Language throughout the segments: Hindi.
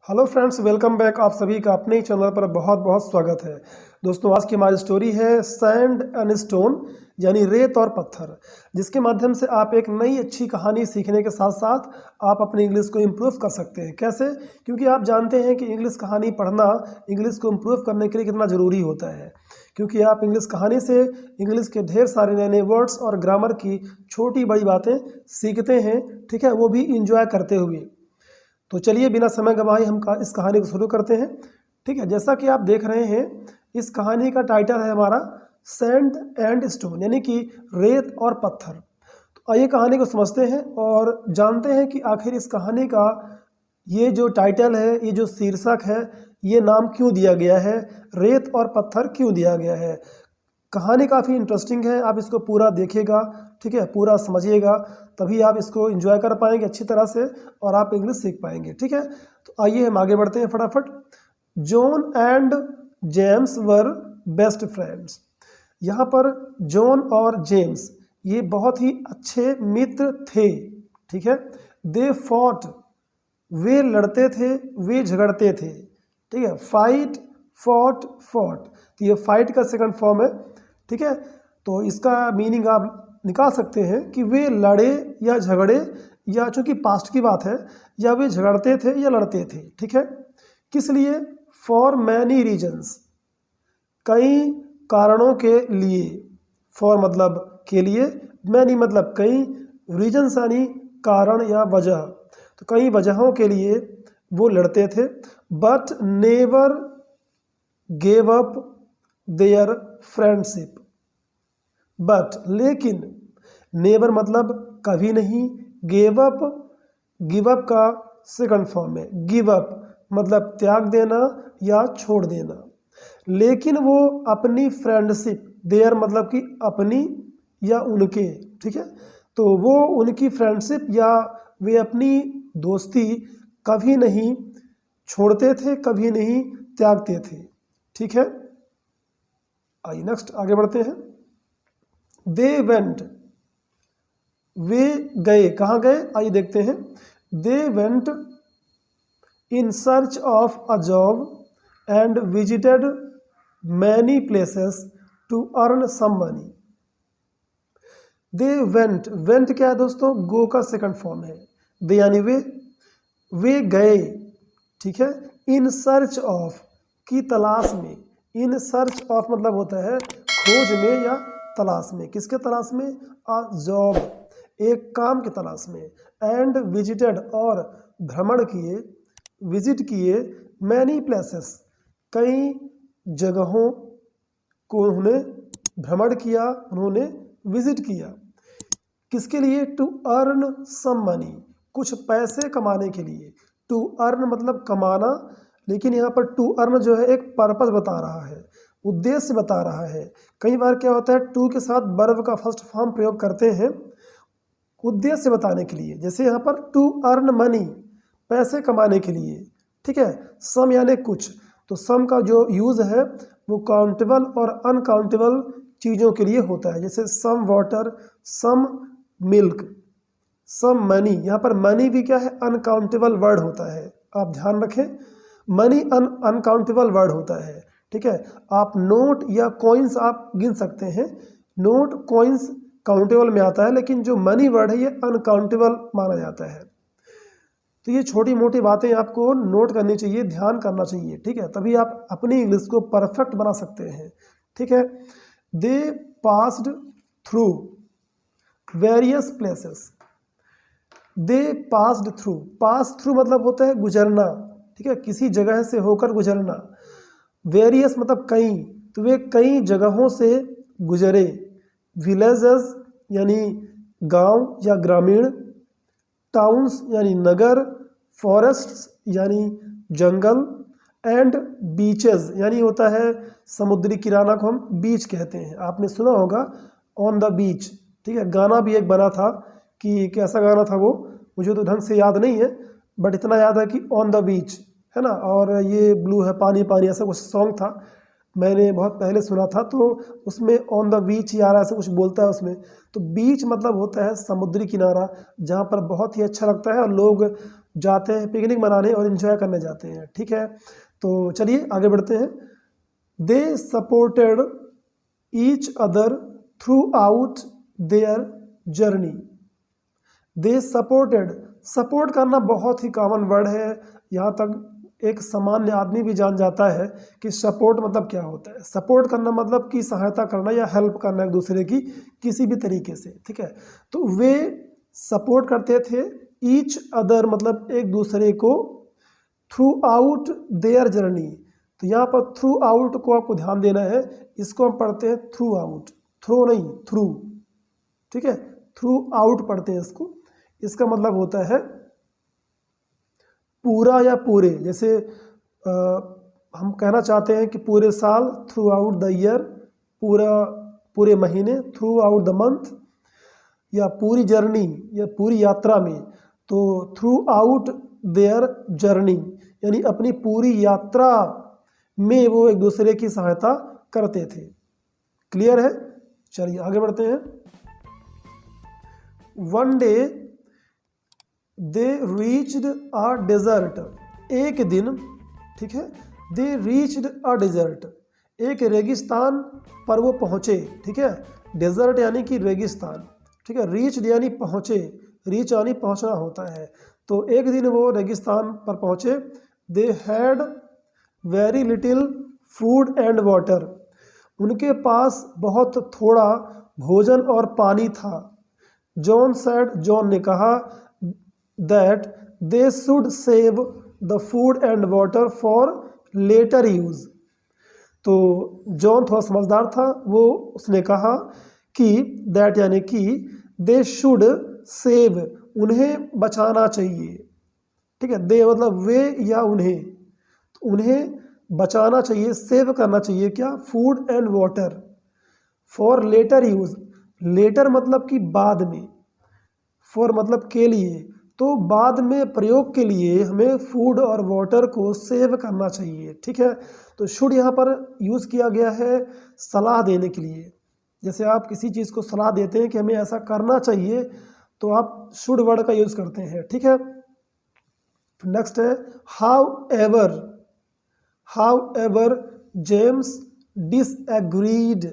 Hello friends, welcome back. आप सभी का अपने ही चैनल पर बहुत बहुत स्वागत है। दोस्तों, आज की हमारी स्टोरी है सैंड एंड स्टोन, यानी रेत और पत्थर, जिसके माध्यम से आप एक नई अच्छी कहानी सीखने के साथ साथ आप अपनी इंग्लिश को इम्प्रूव कर सकते हैं। कैसे? क्योंकि आप जानते हैं कि इंग्लिश कहानी पढ़ना इंग्लिश को इम्प्रूव करने के लिए कितना ज़रूरी होता है। क्योंकि आप इंग्लिश कहानी से इंग्लिश के ढेर सारे नए नए वर्ड्स और ग्रामर की छोटी बड़ी बातें सीखते हैं, ठीक है, वो भी इंजॉय करते हुए। तो चलिए बिना समय गंवाए हम इस कहानी को शुरू करते हैं। ठीक है, जैसा कि आप देख रहे हैं, इस कहानी का टाइटल है हमारा सैंड एंड स्टोन, यानी कि रेत और पत्थर। तो आइए कहानी को समझते हैं और जानते हैं कि आखिर इस कहानी का ये जो टाइटल है, ये जो शीर्षक है, ये नाम क्यों दिया गया है, रेत और पत्थर क्यों दिया गया है। कहानी काफ़ी इंटरेस्टिंग है, आप इसको पूरा देखिएगा, ठीक है, पूरा समझिएगा, तभी आप इसको एंजॉय कर पाएंगे अच्छी तरह से और आप इंग्लिश सीख पाएंगे। ठीक है, तो आइए हम आगे बढ़ते हैं फटाफट। John and James were best friends. यहाँ पर जॉन और जेम्स ये बहुत ही अच्छे मित्र थे। ठीक है, दे फॉट, वे लड़ते थे, वे झगड़ते थे। ठीक है, फाइट, फॉट, फॉट, तो ये फाइट का सेकंड फॉर्म है। ठीक है, तो इसका मीनिंग आप निकाल सकते हैं कि वे लड़े या झगड़े, या चूंकि पास्ट की बात है, या वे झगड़ते थे या लड़ते थे। ठीक है, किस लिए? फॉर मैनी रीजन्स, कई कारणों के लिए। फॉर मतलब के लिए, मैनी मतलब कई, रीजन्स यानी कारण या वजह, तो कई वजहों के लिए वो लड़ते थे। But never gave up their friendship. But लेकिन, नेवर मतलब कभी नहीं, गेव अप, गिव अप का सेकंड फॉर्म है। गिव अप मतलब त्याग देना या छोड़ देना। लेकिन वो अपनी फ्रेंडशिप, देयर मतलब कि अपनी या उनके, ठीक है, तो वो उनकी फ्रेंडशिप या वे अपनी दोस्ती कभी नहीं छोड़ते थे, कभी नहीं त्यागते थे। ठीक है, आइए नेक्स्ट आगे बढ़ते हैं। दे वेंट, वे गए, कहाँ गए आइए देखते हैं। They went in search of a job and visited many places to earn some money. They went, went क्या है दोस्तों? गो का सेकंड फॉर्म है। दे यानी वे गए, ठीक है, इन सर्च ऑफ की तलाश में। इन सर्च ऑफ मतलब होता है खोज में या तलाश में। किसके तलाश में? अ जॉब, एक काम की तलाश में। एंड विजिटेड और भ्रमण किए, विजिट किए, मैनी प्लेसेस कई जगहों को उन्होंने भ्रमण किया, उन्होंने विजिट किया। किसके लिए? टू अर्न सम मनी, कुछ पैसे कमाने के लिए। टू अर्न मतलब कमाना, लेकिन यहाँ पर टू अर्न जो है एक पर्पस बता रहा है, उद्देश्य बता रहा है। कई बार क्या होता है, टू के साथ वर्ब का फर्स्ट फॉर्म प्रयोग करते हैं उद्देश्य बताने के लिए। जैसे यहाँ पर टू अर्न मनी, पैसे कमाने के लिए। ठीक है, सम यानी कुछ, तो सम का जो यूज़ है वो काउंटेबल और अनकाउंटेबल चीज़ों के लिए होता है। जैसे some water, some milk, some money. यहाँ पर मनी भी क्या है? अनकाउंटेबल वर्ड होता है, आप ध्यान रखें, मनी अनकाउंटेबल वर्ड होता है। ठीक है, आप नोट या कॉइन्स आप गिन सकते हैं, नोट कॉइन्स काउंटेबल में आता है, लेकिन जो मनी वर्ड है ये अनकाउंटेबल माना जाता है। तो ये छोटी मोटी बातें आपको नोट करनी चाहिए, ध्यान करना चाहिए। ठीक है, तभी आप अपनी इंग्लिश को परफेक्ट बना सकते हैं। ठीक है, दे पास्ड थ्रू वेरियस प्लेसेस। दे पास्ड थ्रू, पास थ्रू मतलब होता है गुजरना, ठीक है, किसी जगह से होकर गुजरना। वेरियस मतलब कई, तो वे कई जगहों से गुजरे। विलेजेस यानी गांव या ग्रामीण, टाउन्स यानी नगर, फॉरेस्ट्स यानी जंगल, एंड बीचेस यानी होता है समुद्री किनारा को हम बीच कहते हैं। आपने सुना होगा ऑन द बीच, ठीक है, गाना भी एक बना था, कि कैसा गाना था वो मुझे तो ढंग से याद नहीं है, बट इतना याद है कि ऑन द बीच है ना, और ये ब्लू है पानी पानी, ऐसा कुछ सॉन्ग था, मैंने बहुत पहले सुना था। तो उसमें ऑन द बीच यार ऐसा कुछ बोलता है उसमें। तो बीच मतलब होता है समुद्री किनारा, जहाँ पर बहुत ही अच्छा लगता है और लोग जाते हैं पिकनिक मनाने और एंजॉय करने जाते हैं। ठीक है, तो चलिए आगे बढ़ते हैं। They supported each other through out their journey. They supported, support करना बहुत ही कॉमन वर्ड है, यहाँ तक एक सामान्य आदमी भी जान जाता है कि सपोर्ट मतलब क्या होता है। सपोर्ट करना मतलब कि सहायता करना या हेल्प करना एक दूसरे की किसी भी तरीके से। ठीक है, तो वे सपोर्ट करते थे, ईच अदर मतलब एक दूसरे को, थ्रू आउट देयर जर्नी। तो यहाँ पर थ्रू आउट को आपको ध्यान देना है, इसको हम पढ़ते हैं थ्रू आउट, थ्रो नहीं थ्रू। ठीक है, थ्रू आउट पढ़ते हैं इसको, इसका मतलब होता है पूरा या पूरे। जैसे हम कहना चाहते हैं कि पूरे साल, थ्रू आउट द ईयर, पूरे महीने, थ्रू आउट द मंथ, या पूरी जर्नी या पूरी यात्रा में। तो थ्रू आउट देयर जर्नी यानी अपनी पूरी यात्रा में वो एक दूसरे की सहायता करते थे। क्लियर है, चलिए आगे बढ़ते हैं। One day they reached a desert. एक दिन, ठीक है, दे रीच्ड अ डेजर्ट, एक रेगिस्तान पर वो पहुँचे। ठीक है, डेजर्ट यानी कि रेगिस्तान। ठीक है, रीच्ड यानी पहुँचे, रीच यानी पहुँचना होता है। तो एक दिन वो रेगिस्तान पर पहुँचे। They had very little food and water, उनके पास बहुत थोड़ा भोजन और पानी था। जॉन सैड, जॉन ने कहा, that they should save the food and water for later use. तो जॉन थोड़ा समझदार था, वो उसने कहा कि दैट यानी कि दे शुड सेव, उन्हें बचाना चाहिए। ठीक है, दे मतलब वे या उन्हें, तो उन्हें बचाना चाहिए, सेव करना चाहिए क्या, food and water for later use. Later मतलब कि बाद में, फॉर मतलब के लिए, तो बाद में प्रयोग के लिए हमें फूड और वाटर को सेव करना चाहिए। ठीक है, तो शुड यहाँ पर यूज़ किया गया है सलाह देने के लिए। जैसे आप किसी चीज़ को सलाह देते हैं कि हमें ऐसा करना चाहिए, तो आप शुड वर्ड का यूज़ करते हैं। ठीक है, नेक्स्ट है हाउ एवर जेम्स डिसएग्रीड,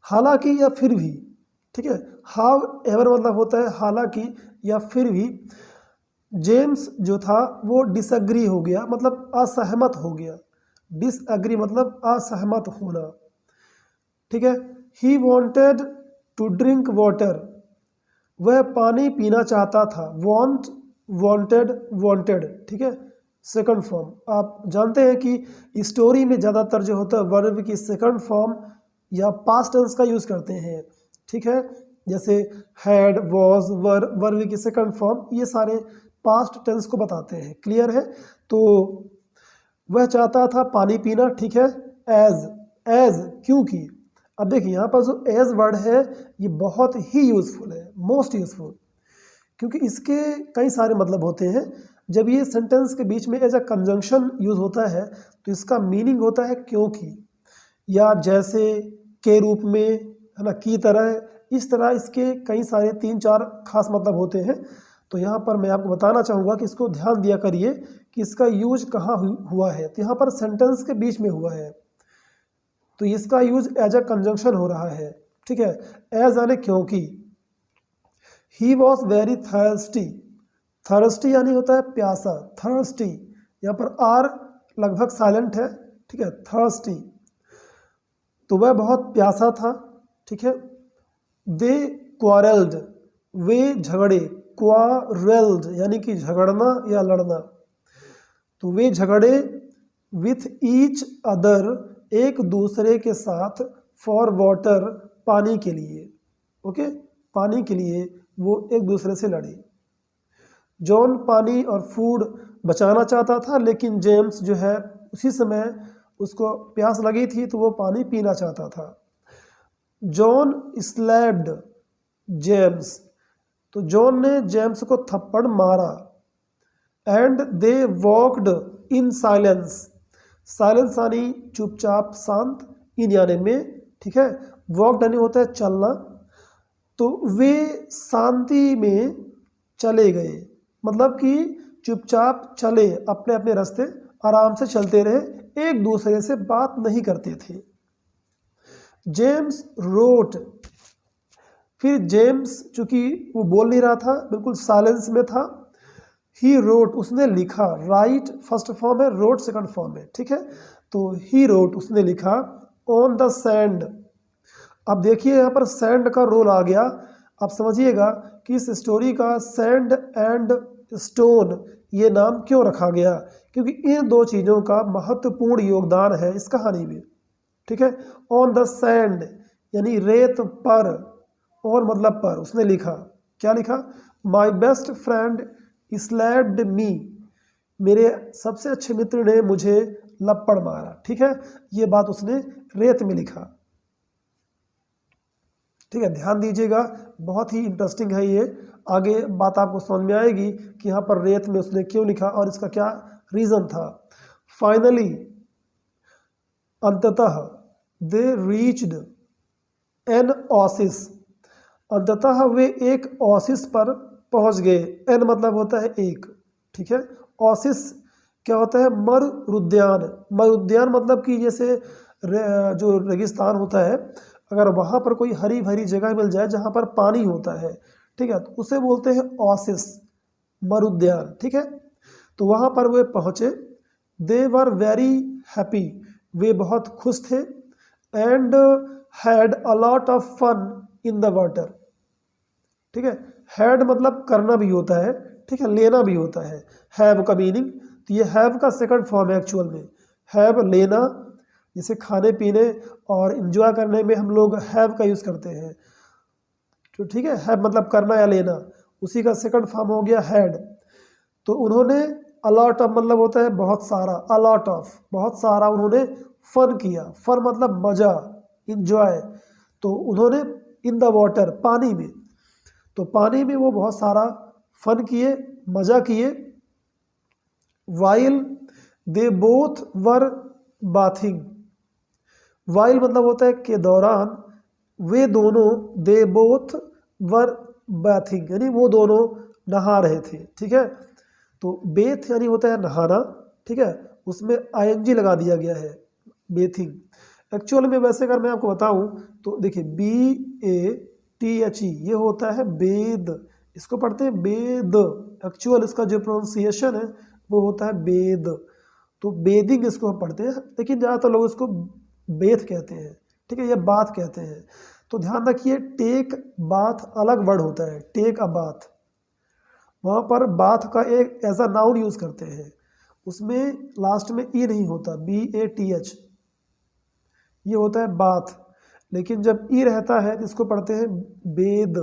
हालांकि या फिर भी। ठीक है, हाउ एवर मतलब होता है हालांकि या फिर भी। जेम्स जो था वो डिसएग्री हो गया, मतलब असहमत हो गया। डिसएग्री मतलब असहमत होना। ठीक है, he wanted to drink water, वह पानी पीना चाहता था। Want, wanted, wanted. ठीक है, सेकंड फॉर्म। आप जानते हैं कि स्टोरी में ज़्यादातर जो होता है वर्ब की सेकंड फॉर्म या पास्ट टेंस का यूज़ करते हैं। ठीक है, जैसे हैड, वॉज, वर, वर्ब की सेकंड फॉर्म, ये सारे पास्ट टेंस को बताते हैं। क्लियर है, तो वह चाहता था पानी पीना। ठीक है, एज क्योंकि। अब देखिए यहाँ पर जो एज वर्ड है ये बहुत ही यूज़फुल है, मोस्ट यूज़फुल, क्योंकि इसके कई सारे मतलब होते हैं। जब ये सेंटेंस के बीच में एज अ कंजंक्शन यूज़ होता है तो इसका मीनिंग होता है क्योंकि, या जैसे, के रूप में, है ना, की तरह, इस तरह इसके कई सारे 3-4 खास मतलब होते हैं। तो यहाँ पर मैं आपको बताना चाहूँगा कि इसको ध्यान दिया करिए कि इसका यूज कहाँ हुआ है। तो यहाँ पर सेंटेंस के बीच में हुआ है, तो इसका यूज एज अ कंजंक्शन हो रहा है। ठीक है, एज यानी क्योंकि। He was very thirsty, thirsty यानी होता है प्यासा, थर्स्टी, यहाँ पर आर लगभग साइलेंट है। ठीक है, थर्स्टी, तो वह बहुत प्यासा था। ठीक है, दे क्वारल्ड, वे झगड़े, क्वारल्ड यानी कि झगड़ना या लड़ना, तो वे झगड़े विथ ईच अदर, एक दूसरे के साथ, फॉर वाटर, पानी के लिए। ओके, पानी के लिए वो एक दूसरे से लड़े। जॉन पानी और फूड बचाना चाहता था, लेकिन जेम्स जो है उसी समय उसको प्यास लगी थी तो वो पानी पीना चाहता था। जॉन स्लैप्ड जेम्स, तो जॉन ने जेम्स को थप्पड़ मारा। And they walked in silence, silence यानी चुपचाप, शांत, इन यानी में। ठीक है, वॉकड यानी होता है चलना, तो वे शांति में चले गए, मतलब कि चुपचाप चले, अपने अपने रास्ते आराम से चलते रहे, एक दूसरे से बात नहीं करते थे। जेम्स रोट, फिर जेम्स चूंकि वो बोल नहीं रहा था, बिल्कुल साइलेंस में था। ही रोट, उसने लिखा। राइट फर्स्ट फॉर्म है, रोट सेकंड फॉर्म है, ठीक है। तो ही रोट, उसने लिखा ऑन द सैंड। अब देखिए यहाँ पर सैंड का रोल आ गया। आप समझिएगा कि इस स्टोरी का सैंड एंड स्टोन ये नाम क्यों रखा गया, क्योंकि इन दो चीज़ों का महत्वपूर्ण योगदान है इस कहानी में, ठीक है। ऑन द सैंड यानी रेत पर, और मतलब पर, उसने लिखा, क्या लिखा? माई बेस्ट फ्रेंड स्लैप्ड मी, मेरे सबसे अच्छे मित्र ने मुझे लपड़ मारा, ठीक है। ये बात उसने रेत में लिखा, ठीक है। ध्यान दीजिएगा, बहुत ही इंटरेस्टिंग है ये। आगे बात आपको समझ में आएगी कि यहाँ पर रेत में उसने क्यों लिखा और इसका क्या रीज़न था। फाइनली, अंततः, दे रीच्ड एन ओसिस, अंततः वे एक ओसिस पर पहुंच गए। एन मतलब होता है एक, ठीक है। ओसिस क्या होता है? मरुद्यान। मरुद्यान मतलब कि जैसे जो रेगिस्तान होता है, अगर वहाँ पर कोई हरी भरी जगह मिल जाए जहाँ पर पानी होता है, ठीक है, तो उसे बोलते हैं ओसिस, मरुद्यान, ठीक है। तो वहाँ पर वे पहुँचे। दे वर वेरी हैप्पी, वे बहुत खुश थे। And had a lot of fun in the water, ठीक है। हैड मतलब करना भी होता है, ठीक है, लेना भी होता है। हैव का मीनिंग, तो ये हैव का सेकंड फॉर्म है एक्चुअल में। हैव लेना, जैसे खाने पीने और एंजॉय करने में हम लोग हैव का यूज़ करते हैं, तो ठीक है। हैव मतलब करना या लेना, उसी का सेकंड फॉर्म हो गया हैड। तो उन्होंने अलॉट ऑफ मतलब होता है बहुत सारा, अलॉट ऑफ बहुत सारा उन्होंने फन किया। फन मतलब मज़ा, इंजॉय। तो उन्होंने इन द वाटर, पानी में, तो पानी में वो बहुत सारा फन किए, मज़ा किए। While they both were bathing, while मतलब होता है के दौरान, वे दोनों, दे बोथ वर बाथिंग यानी वो दोनों नहा रहे थे, ठीक है। तो बेथ यानी होता है नहाना, ठीक है, उसमें आईएनजी लगा दिया गया है, बेथिंग। एक्चुअल में वैसे अगर मैं आपको बताऊं तो देखिए, BATHE ये होता है बेद, इसको पढ़ते हैं बेद। एक्चुअल इसका जो प्रोनाउंसिएशन है वो होता है बेद, तो बेदिंग इसको हम पढ़ते हैं, लेकिन ज़्यादातर लोग इसको बेथ कहते हैं, ठीक है, ये बाथ कहते हैं। तो ध्यान रखिए, टेक बाथ अलग वर्ड होता है, टेक अ बाथ, वहाँ पर बाथ का एक एज अ नाउन यूज़ करते हैं, उसमें लास्ट में ई नहीं होता, BATH ये होता है बाथ। लेकिन जब ई रहता है तो इसको पढ़ते हैं बेद,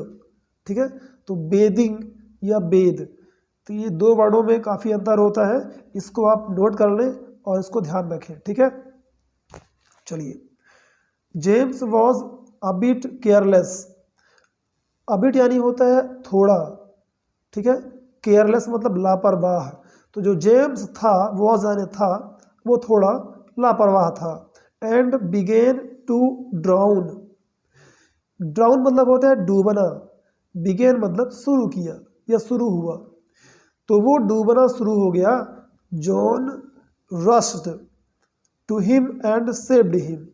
ठीक है। तो बेदिंग या बेद, तो ये दो वर्डों में काफ़ी अंतर होता है, इसको आप नोट कर लें और इसको ध्यान रखें, ठीक है। चलिए, James was a bit careless, a bit यानी होता है थोड़ा, ठीक है, केयरलेस मतलब लापरवाह। तो जो जेम्स था, वॉज यानी था, वो थोड़ा लापरवाह था। And began to drown, drown मतलब होता है डूबना, बिगेन मतलब शुरू किया या शुरू हुआ, तो वो डूबना शुरू हो गया। John rushed to him and saved him,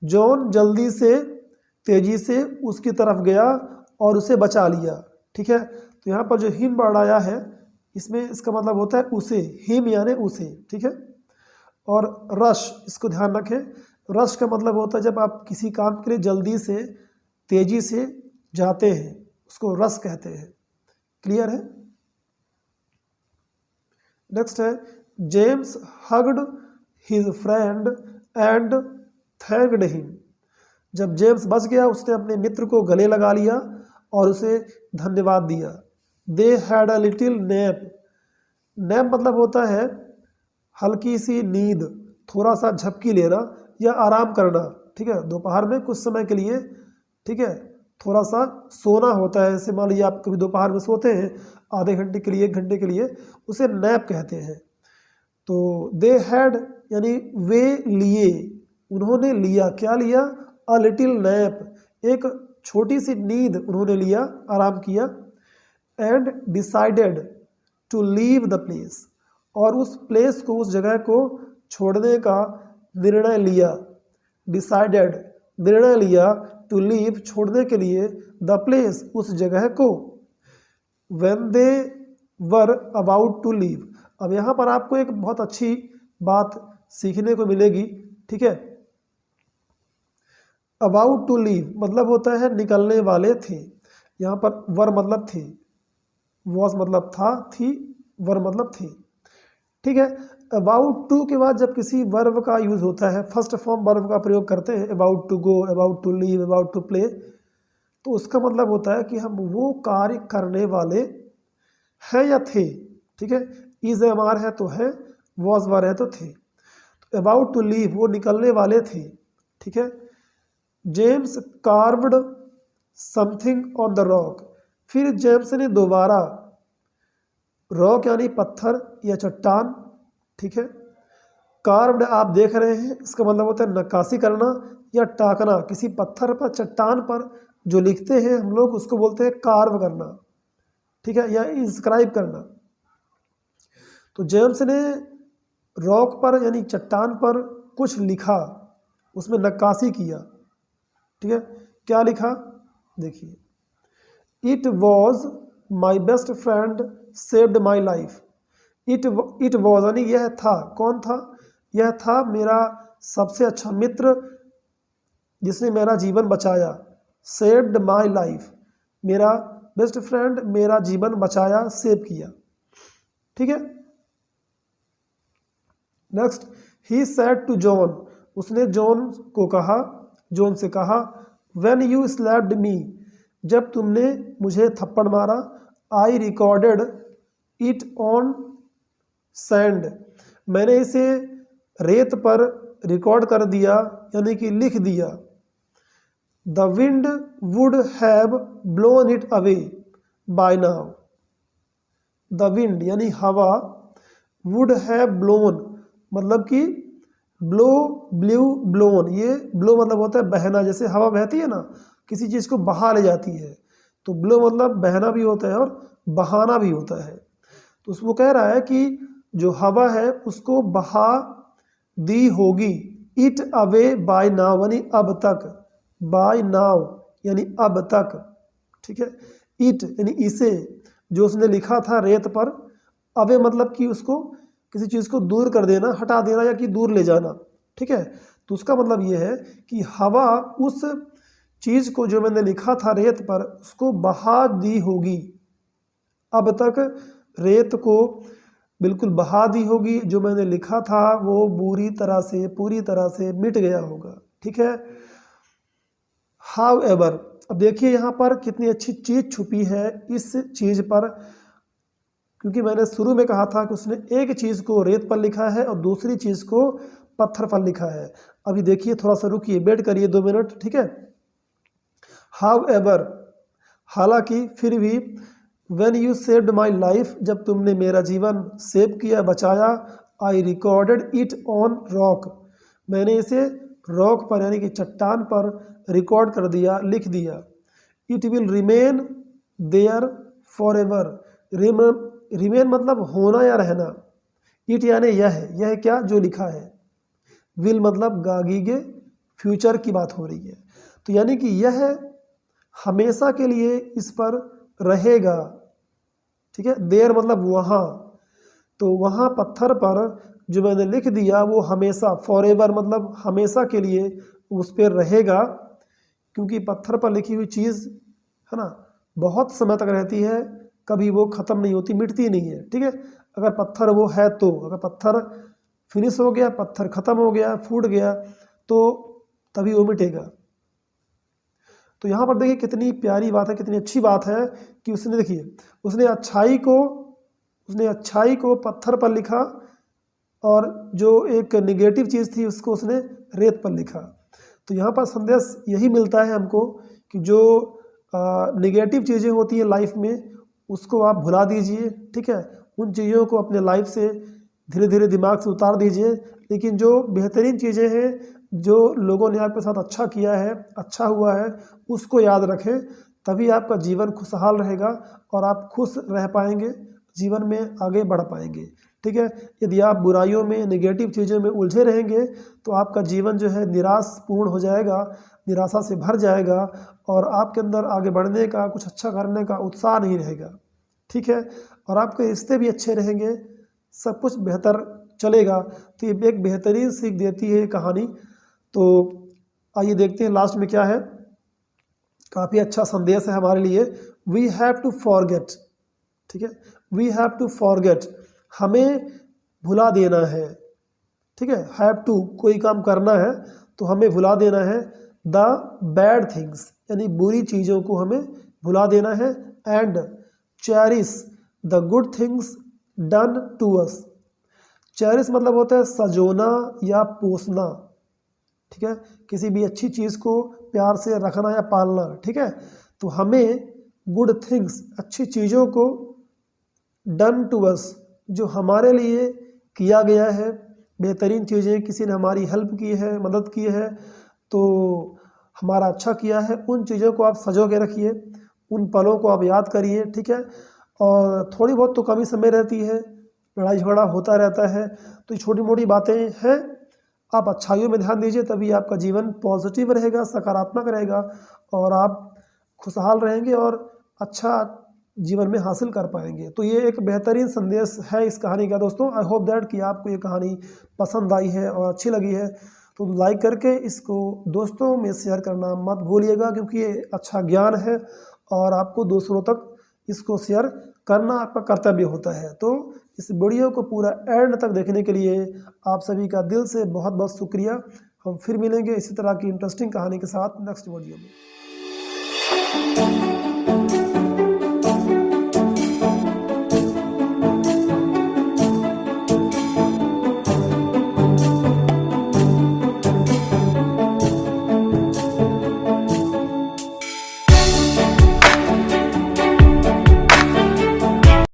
John जल्दी से, तेजी से उसकी तरफ गया और उसे बचा लिया, ठीक है। तो यहाँ पर जो हिम वर्ड आया है, इसमें इसका मतलब होता है उसे, हिम यानी उसे, ठीक है। और रश, इसको ध्यान रखें, रश का मतलब होता है जब आप किसी काम के लिए जल्दी से, तेजी से जाते हैं, उसको रश कहते हैं। क्लियर है? नेक्स्ट है, James hugged his friend and thanked him, जब जेम्स बच गया उसने अपने मित्र को गले लगा लिया और उसे धन्यवाद दिया। They had a little nap, nap मतलब होता है हल्की सी नींद, थोड़ा सा झपकी लेना या आराम करना, ठीक है, दोपहर में कुछ समय के लिए, ठीक है, थोड़ा सा सोना होता है। जैसे मान लीजिए आप कभी दोपहर में सोते हैं आधे घंटे के लिए, 1 घंटे के लिए, उसे नैप कहते हैं। तो दे हैड यानी वे लिए, उन्होंने लिया, क्या लिया? अ लिटिल नैप, एक छोटी सी नींद उन्होंने लिया, आराम किया। And decided to leave the place, और उस प्लेस को, उस जगह को छोड़ने का निर्णय लिया। डिसाइडेड, निर्णय लिया, टू लीव, छोड़ने के लिए, द प्लेस, उस जगह को। When they were about to leave. अब यहाँ पर आपको एक बहुत अच्छी बात सीखने को मिलेगी, ठीक है। अबाउट टू लीव मतलब होता है निकलने वाले थे। यहाँ पर वर मतलब थे, वॉज मतलब था, थी, वर मतलब थे, ठीक है। अबाउट टू के बाद जब किसी वर्ब का यूज होता है, फर्स्ट फॉर्म वर्ब का प्रयोग करते हैं, about to go, about to leave, about to play, तो उसका मतलब होता है कि हम वो कार्य करने वाले हैं या थे, ठीक है। इज एम आर है तो है, वॉज वर है तो थे। अबाउट टू लीव वो निकलने वाले थे, ठीक है। James carved something on the rock, फिर जेम्स ने दोबारा, रॉक यानी पत्थर या चट्टान, ठीक है। कार्व्ड आप देख रहे हैं, इसका मतलब होता है नक्काशी करना या टाकना, किसी पत्थर पर, चट्टान पर जो लिखते हैं हम लोग उसको बोलते हैं कार्व करना, ठीक है, या इंस्क्राइब करना। तो जेम्स ने रॉक पर यानी चट्टान पर कुछ लिखा, उसमें नक्काशी किया, ठीक है। क्या लिखा देखिए, it was my best friend saved my life. It was यानी यह था, कौन था, यह था मेरा सबसे अच्छा मित्र जिसने मेरा जीवन बचाया। सेव्ड माई लाइफ, मेरा बेस्ट फ्रेंड मेरा जीवन बचाया, सेव किया, ठीक है। Next, he said to John, उसने जॉन को कहा, जॉन से कहा, व्हेन यू स्लैप्ड मी, जब तुमने मुझे थप्पड़ मारा, I recorded it on sand, मैंने इसे रेत पर रिकॉर्ड कर दिया यानी कि लिख दिया। The wind would have blown it away by now, the wind यानी हवा, वुड हैव ब्लोन मतलब कि ब्लो, ब्ल्यू, ब्लोन, ये ब्लो मतलब होता है बहना, जैसे हवा बहती है ना, किसी चीज़ को बहा ले जाती है, तो ब्लो मतलब बहना भी होता है और बहाना भी होता है। तो उसको कह रहा है कि जो हवा है उसको बहा दी होगी, इट अवे बाय नाउ यानी अब तक, बाय नाउ यानी अब तक, ठीक है। इट यानी इसे, जो उसने लिखा था रेत पर, अवे मतलब कि उसको किसी चीज़ को दूर कर देना, हटा देना या कि दूर ले जाना, ठीक है। तो उसका मतलब ये है कि हवा उस चीज़ को जो मैंने लिखा था रेत पर उसको बहा दी होगी, अब तक रेत को बिल्कुल बहा दी होगी, जो मैंने लिखा था वो पूरी तरह से मिट गया होगा, ठीक है। हाउएवर, अब देखिए यहाँ पर कितनी अच्छी चीज़ छुपी है इस चीज़ पर, क्योंकि मैंने शुरू में कहा था कि उसने एक चीज़ को रेत पर लिखा है और दूसरी चीज़ को पत्थर पर लिखा है। अभी देखिए, थोड़ा सा रुकिए, वेट करिए 2 मिनट, ठीक है। हाउएवर, हालांकि, फिर भी, when you saved my life, जब तुमने मेरा जीवन सेव किया, बचाया, I recorded it on rock, मैंने इसे रॉक पर यानी कि चट्टान पर रिकॉर्ड कर दिया, लिख दिया। It will remain there forever, remain मतलब होना या रहना, इट यानी यह क्या, जो लिखा है, विल मतलब गागीगे, फ्यूचर की बात हो रही है, तो यानी कि यह हमेशा के लिए इस पर रहेगा, ठीक है। देयर मतलब वहाँ, तो वहाँ पत्थर पर जो मैंने लिख दिया वो हमेशा, फॉरएवर मतलब हमेशा के लिए उस पर रहेगा, क्योंकि पत्थर पर लिखी हुई चीज़ है ना बहुत समय तक रहती है, कभी वो ख़त्म नहीं होती, मिटती नहीं है, ठीक है। अगर पत्थर वो है तो, अगर पत्थर फिनिश हो गया, पत्थर ख़त्म हो गया, फूट गया, तो तभी वो मिटेगा। तो यहाँ पर देखिए कितनी प्यारी बात है, कितनी अच्छी बात है कि उसने, देखिए, उसने अच्छाई को पत्थर पर लिखा और जो एक निगेटिव चीज़ थी उसको उसने रेत पर लिखा। तो यहाँ पर संदेश यही मिलता है हमको कि जो निगेटिव चीज़ें होती हैं लाइफ में उसको आप भुला दीजिए, ठीक है। उन चीज़ों को अपने लाइफ से धीरे धीरे दिमाग से उतार दीजिए, लेकिन जो बेहतरीन चीज़ें हैं, जो लोगों ने आपके साथ अच्छा किया है, अच्छा हुआ है, उसको याद रखें, तभी आपका जीवन खुशहाल रहेगा और आप खुश रह पाएंगे, जीवन में आगे बढ़ पाएंगे। ठीक है, यदि आप बुराइयों में, नेगेटिव चीज़ों में उलझे रहेंगे तो आपका जीवन जो है निराशपूर्ण हो जाएगा, निराशा से भर जाएगा और आपके अंदर आगे बढ़ने का, कुछ अच्छा करने का उत्साह नहीं रहेगा। ठीक है, और आपके रिश्ते भी अच्छे रहेंगे, सब कुछ बेहतर चलेगा। तो ये एक बेहतरीन सीख देती है ये कहानी। तो आइए देखते हैं लास्ट में क्या है। काफ़ी अच्छा संदेश है हमारे लिए। We have to forget. ठीक है, वी हैव टू फॉरगेट, हमें भुला देना है। ठीक है, हैव टू, कोई काम करना है तो हमें भुला देना है। द बैड थिंग्स, यानी बुरी चीज़ों को हमें भुला देना है। And cherish the good things done to us. Cherish मतलब होता है सजोना या पोसना। ठीक है, किसी भी अच्छी चीज़ को प्यार से रखना या पालना। ठीक है, तो हमें गुड थिंग्स, अच्छी चीज़ों को, डन टू अस, जो हमारे लिए किया गया है, बेहतरीन चीज़ें, किसी ने हमारी हेल्प की है, मदद की है, तो हमारा अच्छा किया है, उन चीज़ों को आप सजो के रखिए, उन पलों को आप याद करिए। ठीक है, और थोड़ी बहुत तो कमी समय रहती है, लड़ाई झगड़ा होता रहता है, तो ये छोटी मोटी बातें हैं, आप अच्छाइयों में ध्यान दीजिए, तभी आपका जीवन पॉजिटिव रहेगा, सकारात्मक रहेगा और आप खुशहाल रहेंगे और अच्छा जीवन में हासिल कर पाएंगे। तो ये एक बेहतरीन संदेश है इस कहानी का दोस्तों। आई होप दैट कि आपको ये कहानी पसंद आई है और अच्छी लगी है, तो लाइक करके इसको दोस्तों में शेयर करना मत भूलिएगा, क्योंकि ये अच्छा ज्ञान है और आपको दूसरों तक इसको शेयर करना आपका कर्तव्य होता है। तो इस वीडियो को पूरा एंड तक देखने के लिए आप सभी का दिल से बहुत बहुत शुक्रिया। हम फिर मिलेंगे इसी तरह की इंटरेस्टिंग कहानी के साथ नेक्स्ट वीडियो में।